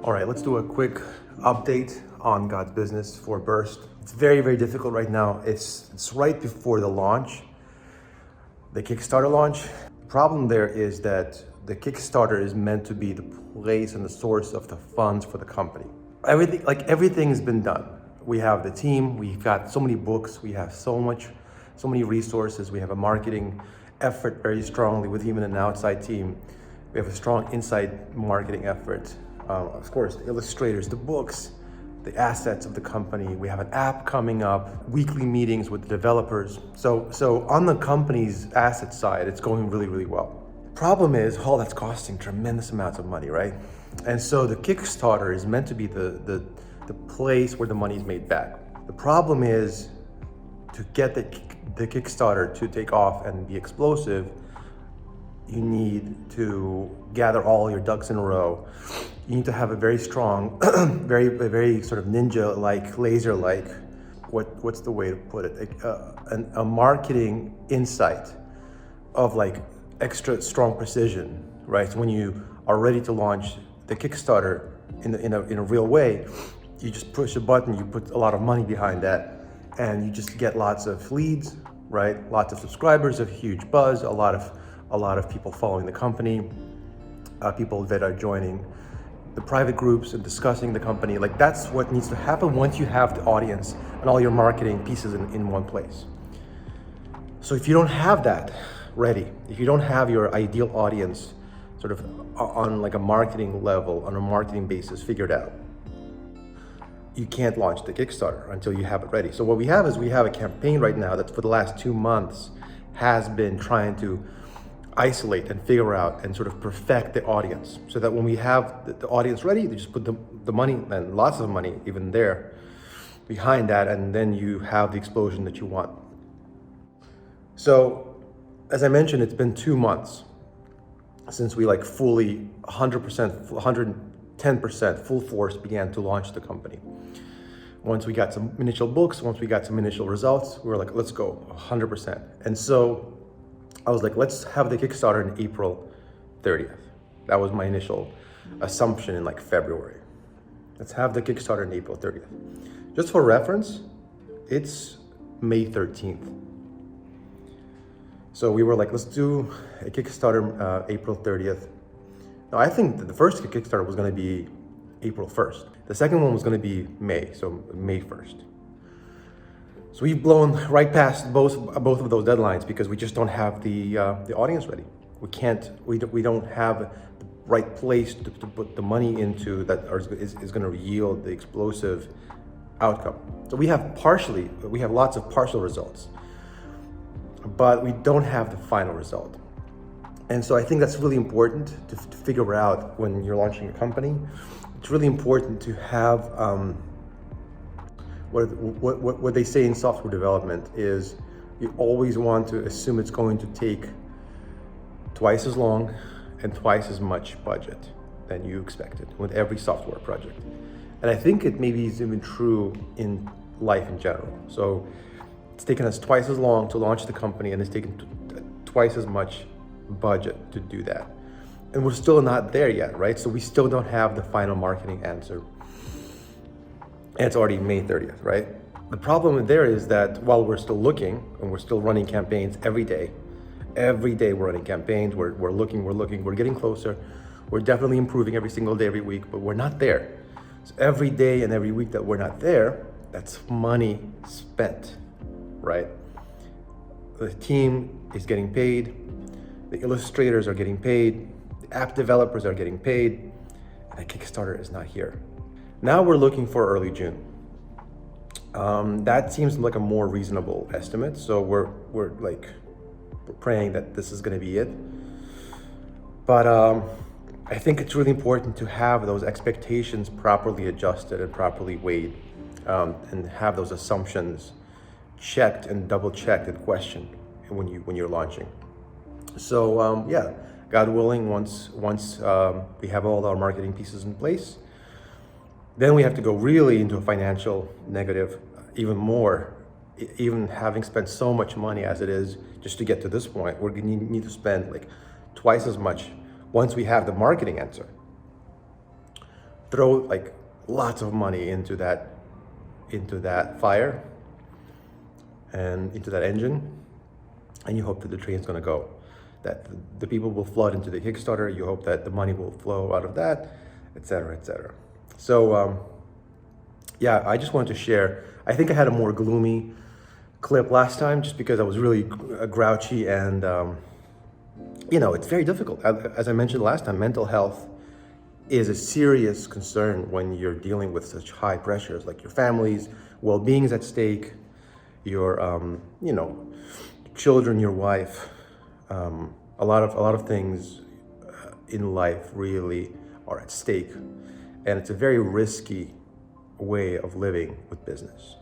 All right, let's do a quick update on God's business for Burst. It's very, very difficult right now. It's right before the launch, the Kickstarter launch. The problem there is that the Kickstarter is meant to be the place and the source of the funds for the company. Everything has been done. We have the team, we've got so many books, we have so many resources, we have a marketing effort very strongly with even an outside team. We have a strong inside marketing effort. Of course, the illustrators, the books, the assets of the company. We have an app coming up, weekly meetings with the developers. So on the company's asset side, it's going really, really well. Problem is, all that's costing tremendous amounts of money, right? And so the Kickstarter is meant to be the place where the money is made back. The problem is, to get the Kickstarter to take off and be explosive, you need to gather all your ducks in a row. You need to have a very strong, very sort of ninja-like, laser-like, what's the way to put it? A marketing insight of like extra strong precision, right? So when you are ready to launch the Kickstarter in a real way, you just push a button, you put a lot of money behind that, and you just get lots of leads, right? Lots of subscribers, a huge buzz, a lot of people following the company, people that are joining the private groups and discussing the company. Like, that's what needs to happen once you have the audience and all your marketing pieces in one place. So if you don't have that ready, if you don't have your ideal audience sort of on like a marketing level, on a marketing basis figured out, you can't launch the Kickstarter until you have it ready. So what we have is we have a campaign right now that for the last 2 months has been trying to isolate and figure out and sort of perfect the audience, so that when we have the audience ready, they just put the money, and lots of money even there behind that, and then you have the explosion that you want. So as I mentioned, it's been 2 months since we like fully 100%, 110% full force began to launch the company. Once we got some initial books, once we got some initial results, we were like, let's go 100%. And so I was like, let's have the Kickstarter in April 30th. That was my initial assumption in like February. Let's have the Kickstarter in April 30th. Just for reference, it's May 13th. So we were like, let's do a Kickstarter April 30th. Now, I think that the first Kickstarter was gonna be April 1st. The second one was gonna be May, so May 1st. So we've blown right past both of those deadlines because we just don't have the audience ready. We don't have the right place to put the money into that is going to yield the explosive outcome. So we have lots of partial results, but we don't have the final result. And so I think that's really important to figure out when you're launching a company. It's really important to have what they say in software development is you always want to assume it's going to take twice as long and twice as much budget than you expected with every software project. And I think it maybe is even true in life in general. So it's taken us twice as long to launch the company, and it's taken twice as much budget to do that. And we're still not there yet, right? So we still don't have the final marketing answer. And it's already May 30th, right? The problem there is that while we're still looking and we're still running campaigns every day we're running campaigns, we're looking, we're getting closer. We're definitely improving every single day, every week, but we're not there. So every day and every week that we're not there, that's money spent, right? The team is getting paid, the illustrators are getting paid, the app developers are getting paid, and the Kickstarter is not here. Now we're looking for early June. That seems like a more reasonable estimate. So we're praying that this is going to be it. But I think it's really important to have those expectations properly adjusted and properly weighed, and have those assumptions checked and double checked and questioned when you're launching. So yeah, God willing, once we have all our marketing pieces in place, then we have to go really into a financial negative, even more, even having spent so much money as it is just to get to this point. We're gonna need to spend like twice as much once we have the marketing answer. throw like lots of money into that fire and into that engine, and you hope that the train's going to go, that the people will flood into the Kickstarter. You hope that the money will flow out of that, etc., etc. So yeah, I just wanted to share. I think I had a more gloomy clip last time just because I was really grouchy, and you know, it's very difficult. As I mentioned last time, mental health is a serious concern when you're dealing with such high pressures, like your family's well-being is at stake, your you know, children, your wife, a lot of things in life really are at stake, and it's a very risky way of living with business.